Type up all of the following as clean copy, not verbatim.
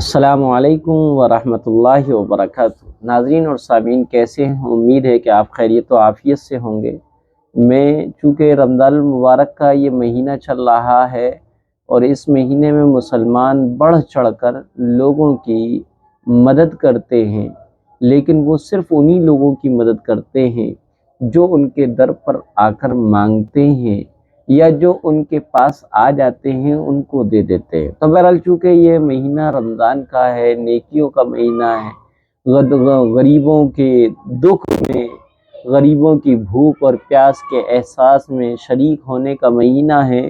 السلام علیکم ورحمۃ اللہ وبرکاتہ۔ ناظرین اور سامعین کیسے ہیں؟ امید ہے کہ آپ خیریت و عافیت سے ہوں گے۔ میں چونکہ رمضان المبارک کا یہ مہینہ چل رہا ہے اور اس مہینے میں مسلمان بڑھ چڑھ کر لوگوں کی مدد کرتے ہیں، لیکن وہ صرف انہی لوگوں کی مدد کرتے ہیں جو ان کے در پر آ کر مانگتے ہیں یا جو ان کے پاس آ جاتے ہیں ان کو دے دیتے ہیں۔ تو بہرحال چونکہ یہ مہینہ رمضان کا ہے، نیکیوں کا مہینہ ہے، غریبوں کے دکھ میں، غریبوں کی بھوک اور پیاس کے احساس میں شریک ہونے کا مہینہ ہے،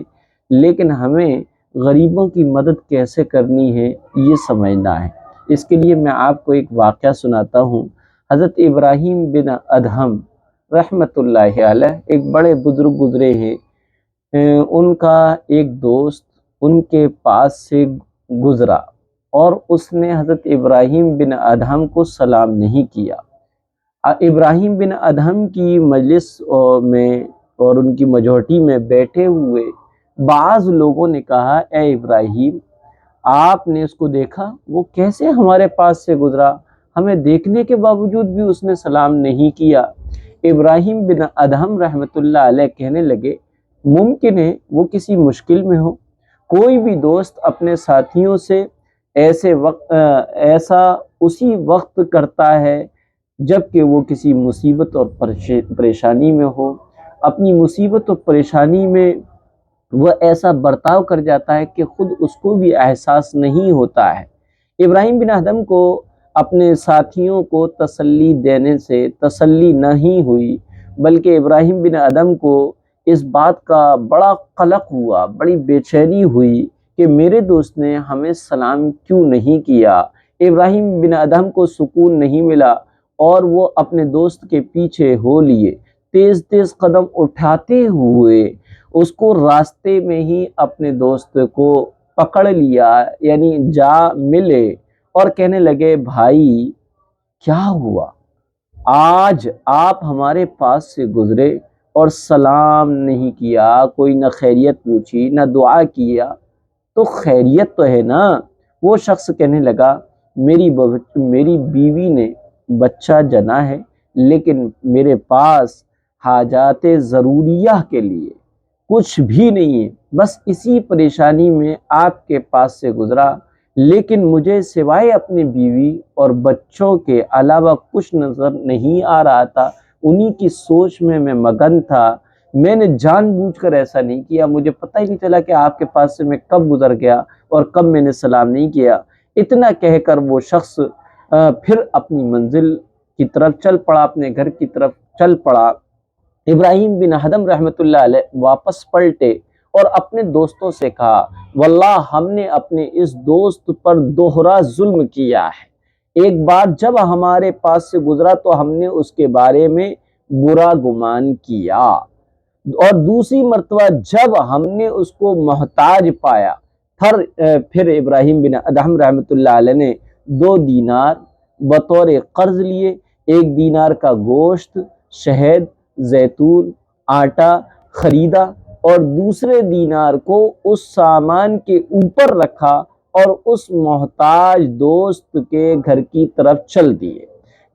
لیکن ہمیں غریبوں کی مدد کیسے کرنی ہے یہ سمجھنا ہے۔ اس کے لیے میں آپ کو ایک واقعہ سناتا ہوں۔ حضرت ابراہیم بن ادہم رحمۃ اللہ علیہ ایک بڑے بزرگ گزرے ہیں۔ ان کا ایک دوست ان کے پاس سے گزرا اور اس نے حضرت ابراہیم بن ادہم کو سلام نہیں کیا۔ ابراہیم بن ادہم کی مجلس میں اور ان کی مجوٹی میں بیٹھے ہوئے بعض لوگوں نے کہا، اے ابراہیم، آپ نے اس کو دیکھا؟ وہ کیسے ہمارے پاس سے گزرا؟ ہمیں دیکھنے کے باوجود بھی اس نے سلام نہیں کیا۔ ابراہیم بن ادہم رحمۃ اللہ علیہ کہنے لگے، ممکن ہے وہ کسی مشکل میں ہو۔ کوئی بھی دوست اپنے ساتھیوں سے ایسا اسی وقت کرتا ہے جب کہ وہ کسی مصیبت اور پریشانی میں ہو۔ اپنی مصیبت اور پریشانی میں وہ ایسا برتاؤ کر جاتا ہے کہ خود اس کو بھی احساس نہیں ہوتا ہے۔ ابراہیم بن ادہم کو اپنے ساتھیوں کو تسلی دینے سے تسلی نہیں ہوئی، بلکہ ابراہیم بن ادہم کو اس بات کا بڑا قلق ہوا، بڑی بے چینی ہوئی کہ میرے دوست نے ہمیں سلام کیوں نہیں کیا۔ ابراہیم بن ادہم کو سکون نہیں ملا اور وہ اپنے دوست کے پیچھے ہو لیے، تیز تیز قدم اٹھاتے ہوئے اس کو راستے میں ہی اپنے دوست کو پکڑ لیا، یعنی جا ملے اور کہنے لگے، بھائی کیا ہوا؟ آج آپ ہمارے پاس سے گزرے اور سلام نہیں کیا، کوئی نہ خیریت پوچھی نہ دعا کیا، تو خیریت تو ہے نا؟ وہ شخص کہنے لگا، میری بیوی نے بچہ جنا ہے، لیکن میرے پاس حاجات ضروریہ کے لیے کچھ بھی نہیں ہے، بس اسی پریشانی میں آپ کے پاس سے گزرا، لیکن مجھے سوائے اپنی بیوی اور بچوں کے علاوہ کچھ نظر نہیں آ رہا تھا۔ انہی کی سوچ میں مگن تھا۔ میں نے جان بوجھ کر ایسا نہیں کیا، مجھے پتہ ہی نہیں چلا کہ آپ کے پاس سے میں کب گزر گیا اور کب میں نے سلام نہیں کیا۔ اتنا کہہ کر وہ شخص پھر اپنی منزل کی طرف چل پڑا، اپنے گھر کی طرف چل پڑا۔ ابراہیم بن ادہم رحمۃ اللہ علیہ واپس پلٹے اور اپنے دوستوں سے کہا، واللہ ہم نے اپنے اس دوست پر دوہرا ظلم کیا ہے۔ ایک بار جب ہمارے پاس سے گزرا تو ہم نے اس کے بارے میں برا گمان کیا، اور دوسری مرتبہ جب ہم نے اس کو محتاج پایا، پھر ابراہیم بن ادہم رحمۃ اللہ علیہ نے 2 دینار بطور قرض لیے، 1 دینار کا گوشت، شہد، زیتون، آٹا خریدا اور دوسرے دینار کو اس سامان کے اوپر رکھا اور اس محتاج دوست کے گھر کی طرف چل دیے۔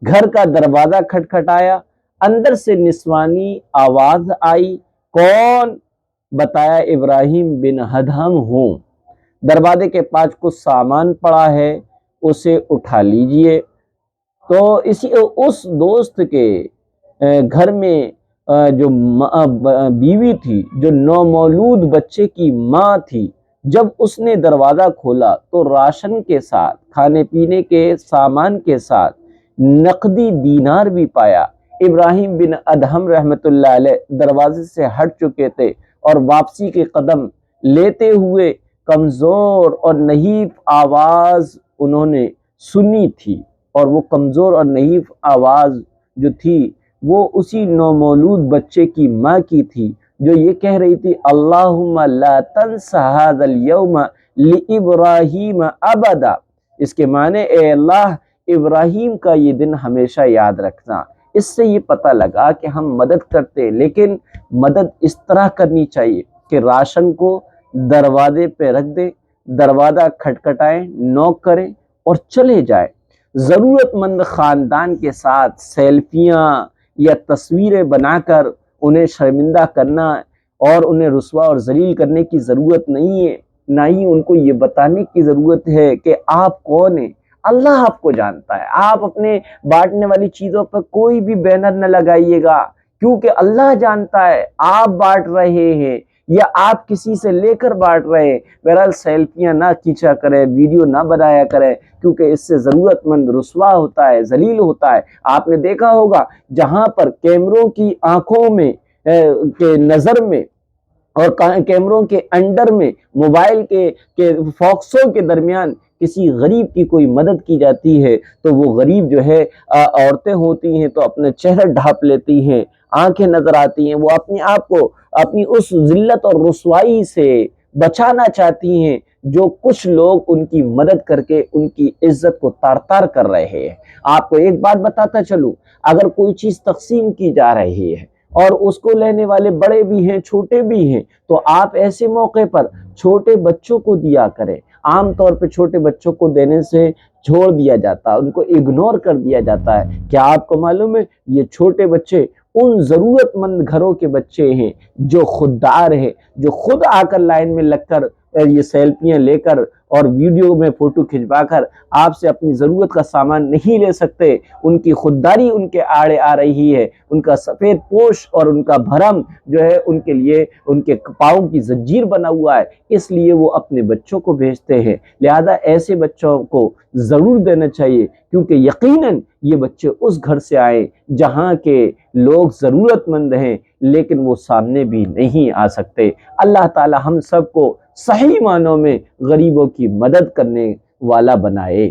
گھر کا دروازہ کھٹکھٹایا، اندر سے نسوانی آواز آئی، کون؟ بتایا، ابراہیم بن ادہم ہوں، دروازے کے پاس کچھ سامان پڑا ہے، اسے اٹھا لیجئے۔ تو اس دوست کے گھر میں جو بیوی تھی، جو نومولود بچے کی ماں تھی، جب اس نے دروازہ کھولا تو راشن کے ساتھ، کھانے پینے کے سامان کے ساتھ نقدی دینار بھی پایا۔ ابراہیم بن ادہم رحمۃ اللہ علیہ دروازے سے ہٹ چکے تھے اور واپسی کے قدم لیتے ہوئے کمزور اور نحیف آواز انہوں نے سنی تھی، اور وہ کمزور اور نحیف آواز جو تھی وہ اسی نومولود بچے کی ماں کی تھی، جو یہ کہہ رہی تھی، اللہم لا تنس ھذا اليوم لابراہیم ابدا۔ اس کے معنی، اے اللہ ابراہیم کا یہ دن ہمیشہ یاد رکھنا۔ اس سے یہ پتہ لگا کہ ہم مدد کرتے، لیکن مدد اس طرح کرنی چاہیے کہ راشن کو دروازے پہ رکھ دیں، دروازہ کھٹکھٹائیں، نوک کریں اور چلے جائے۔ ضرورت مند خاندان کے ساتھ سیلفیاں یا تصویریں بنا کر انہیں شرمندہ کرنا اور انہیں رسوا اور ذلیل کرنے کی ضرورت نہیں ہے، نہ ہی ان کو یہ بتانے کی ضرورت ہے کہ آپ کون ہیں۔ اللہ آپ کو جانتا ہے۔ آپ اپنے بانٹنے والی چیزوں پر کوئی بھی بینر نہ لگائیے گا، کیونکہ اللہ جانتا ہے آپ بانٹ رہے ہیں یا آپ کسی سے لے کر بانٹ رہے ہیں۔ بہرحال سیلفیاں نہ کھینچا کریں، ویڈیو نہ بنایا کریں، کیونکہ اس سے ضرورت مند رسوا ہوتا ہے، ذلیل ہوتا ہے۔ آپ نے دیکھا ہوگا جہاں پر کیمروں کی آنکھوں میں کے نظر میں اور کیمروں کے انڈر میں موبائل کے فوکسوں کے درمیان کسی غریب کی کوئی مدد کی جاتی ہے تو وہ غریب جو ہے عورتیں ہوتی ہیں تو اپنے چہرہ ڈھانپ لیتی ہیں، آنکھیں نظر آتی ہیں، وہ اپنے آپ کو اپنی اس ذلت اور رسوائی سے بچانا چاہتی ہیں جو کچھ لوگ ان کی مدد کر کے ان کی عزت کو تار تار کر رہے ہیں۔ آپ کو ایک بات بتاتا چلوں، اگر کوئی چیز تقسیم کی جا رہی ہے اور اس کو لینے والے بڑے بھی ہیں چھوٹے بھی ہیں تو آپ ایسے موقع پر چھوٹے بچوں کو دیا کریں۔ عام طور پہ چھوٹے بچوں کو دینے سے چھوڑ دیا جاتا ہے، ان کو اگنور کر دیا جاتا ہے۔ کیا آپ کو معلوم ہے یہ چھوٹے بچے ان ضرورت مند گھروں کے بچے ہیں جو خوددار ہیں، جو خود آ کر لائن میں لگ کر یہ سیلفیاں لے کر اور ویڈیو میں فوٹو کھنچوا کر آپ سے اپنی ضرورت کا سامان نہیں لے سکتے۔ ان کی خودداری ان کے آڑے آ رہی ہے، ان کا سفید پوش اور ان کا بھرم جو ہے ان کے لیے ان کے پاؤں کی زنجیر بنا ہوا ہے، اس لیے وہ اپنے بچوں کو بھیجتے ہیں۔ لہذا ایسے بچوں کو ضرور دینا چاہیے، کیونکہ یقیناً یہ بچے اس گھر سے آئے جہاں کے لوگ ضرورت مند ہیں لیکن وہ سامنے بھی نہیں آ سکتے۔ اللہ تعالی ہم سب کو صحیح معنوں میں غریبوں کی مدد کرنے والا بنائے۔